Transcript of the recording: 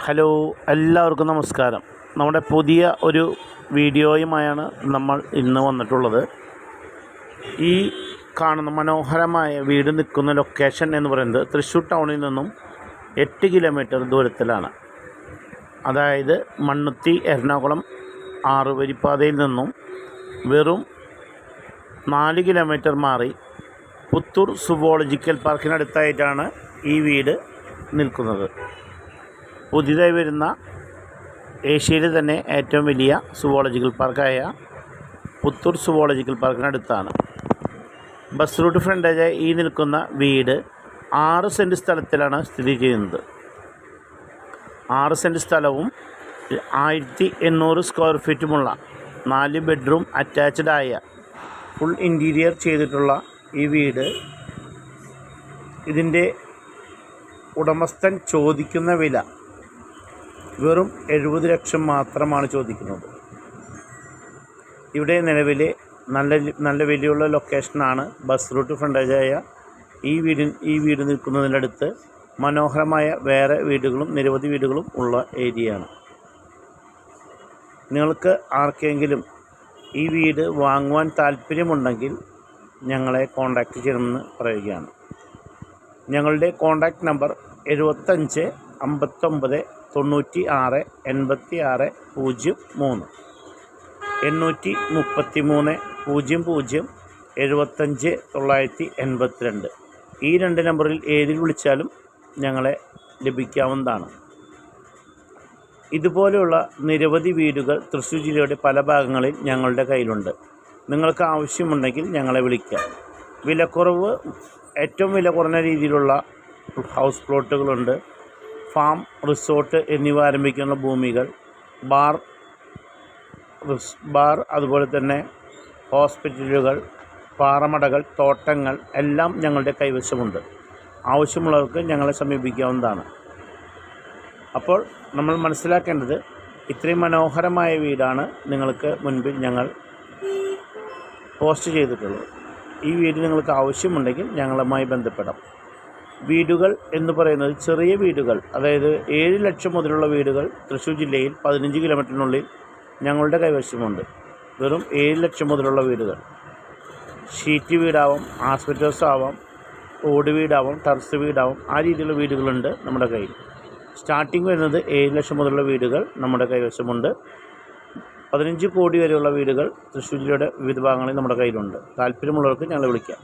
Hello, എല്ലാവർക്കും നമസ്കാരം. നമ്മുടെ പുതിയ ഒരു വീഡിയോയുമായാണ് നമ്മൾ ഇന്ന് വന്നിട്ടുള്ളത്. ഈ കാണുന്ന മനോഹരമായ വീട് നിൽക്കുന്ന ലൊക്കേഷൻ എന്ന് പറയുന്നത് തൃശ്ശൂർ ടൗണിൽ നിന്നും 8 കിലോമീറ്റർ ദൂരത്തിലാണ്. അതായത് മണ്ണുത്തി എറണാകുളം 6 വരിപ്പാതയിൽ നിന്നും വെറും 4 കിലോമീറ്റർ മാറി പുത്തൂർ സുവോളജിക്കൽ പാർക്കിനടുത്തായിട്ടാണ് ഈ വീട് നിൽക്കുന്നത്. പുതിയതായി വരുന്ന ഏഷ്യയിലെ തന്നെ ഏറ്റവും വലിയ സുവോളജിക്കൽ പാർക്കായ പുത്തൂർ സുവോളജിക്കൽ പാർക്കിനടുത്താണ്. ബസ് റൂട്ട് ഫ്രണ്ടേജ് ഈ നിൽക്കുന്ന വീട് 6 സെൻറ്റ് സ്ഥലത്തിലാണ് സ്ഥിതി ചെയ്യുന്നത്. 6 സെൻറ്റ് സ്ഥലവും 1800 സ്ക്വയർ ഫീറ്റുമുള്ള 4 ബെഡ്റൂം അറ്റാച്ച്ഡായ ഫുൾ ഇൻറ്റീരിയർ ചെയ്തിട്ടുള്ള ഈ വീട്, ഇതിൻ്റെ ഉടമസ്ഥൻ ചോദിക്കുന്ന വില വെറും 70 ലക്ഷം മാത്രമാണ് ചോദിക്കുന്നത്. ഇവിടെ നിലവിലെ നല്ല വിലയുള്ള ലൊക്കേഷനാണ്. ബസ് റൂട്ട് ഫ്രണ്ടേജായ ഈ വീട് നിൽക്കുന്നതിൻ്റെ അടുത്ത് മനോഹരമായ വേറെ വീടുകളും നിരവധി വീടുകളും ഉള്ള ഏരിയയാണ്. നിങ്ങൾക്ക് ആർക്കെങ്കിലും ഈ വീട് വാങ്ങുവാൻ താല്പര്യമുണ്ടെങ്കിൽ ഞങ്ങളെ കോൺടാക്റ്റ് ചെയ്യണമെന്ന് പറയുകയാണ്. ഞങ്ങളുടെ കോൺടാക്റ്റ് നമ്പർ 75 59 96 86 03 833 00 75 982. ഈ 2 നമ്പറിൽ ഏതിൽ വിളിച്ചാലും ഞങ്ങളെ ലഭിക്കാവുന്നതാണ്. ഇതുപോലെയുള്ള നിരവധി വീടുകൾ തൃശ്ശൂർ ജില്ലയുടെ പല ഭാഗങ്ങളിൽ ഞങ്ങളുടെ കയ്യിലുണ്ട്. നിങ്ങൾക്ക് ആവശ്യമുണ്ടെങ്കിൽ ഞങ്ങളെ വിളിക്കാം. വിലക്കുറവ്, ഏറ്റവും വില കുറഞ്ഞ രീതിയിലുള്ള ഹൗസ് പ്ലോട്ടുകളുണ്ട്. ഫാം, റിസോർട്ട് എന്നിവ ആരംഭിക്കുന്ന ഭൂമികൾ, ബാർ അതുപോലെ തന്നെ ഹോസ്പിറ്റലുകൾ, പാറമടകൾ, തോട്ടങ്ങൾ എല്ലാം ഞങ്ങളുടെ കൈവശമുണ്ട്. ആവശ്യമുള്ളവർക്ക് ഞങ്ങളെ സമീപിക്കാവുന്നതാണ്. അപ്പോൾ നമ്മൾ മനസ്സിലാക്കേണ്ടത്, ഇത്രയും മനോഹരമായ വീടാണ് നിങ്ങൾക്ക് മുൻപിൽ ഞങ്ങൾ പോസ്റ്റ് ചെയ്തിട്ടുള്ളത്. ഈ വീട് നിങ്ങൾക്ക് ആവശ്യമുണ്ടെങ്കിൽ ഞങ്ങളുമായി ബന്ധപ്പെടാം. വീടുകൾ എന്ന് പറയുന്നത് ചെറിയ വീടുകൾ, അതായത് 7 ലക്ഷം മുതലുള്ള വീടുകൾ തൃശ്ശൂർ ജില്ലയിൽ 15 കിലോമീറ്ററിനുള്ളിൽ ഞങ്ങളുടെ കൈവശമുണ്ട്. വെറും 7 ലക്ഷം മുതലുള്ള വീടുകൾ. ഷീറ്റ് വീടാവാം, ആസ്പെറ്റോസ് ആവാം, ഓട് വീടാവാം, ടെറസ് വീടാവാം, ആ രീതിയിലുള്ള വീടുകളുണ്ട് നമ്മുടെ കയ്യിൽ. സ്റ്റാർട്ടിങ് വരുന്നത് 7 ലക്ഷം മുതലുള്ള വീടുകൾ നമ്മുടെ കൈവശമുണ്ട്. 15 കോടി വരെയുള്ള വീടുകൾ തൃശ്ശൂർ ജില്ലയുടെ വിവിധ ഭാഗങ്ങളിൽ നമ്മുടെ കയ്യിലുണ്ട്. താല്പര്യമുള്ളവർക്ക് ഞങ്ങളെ വിളിക്കാം.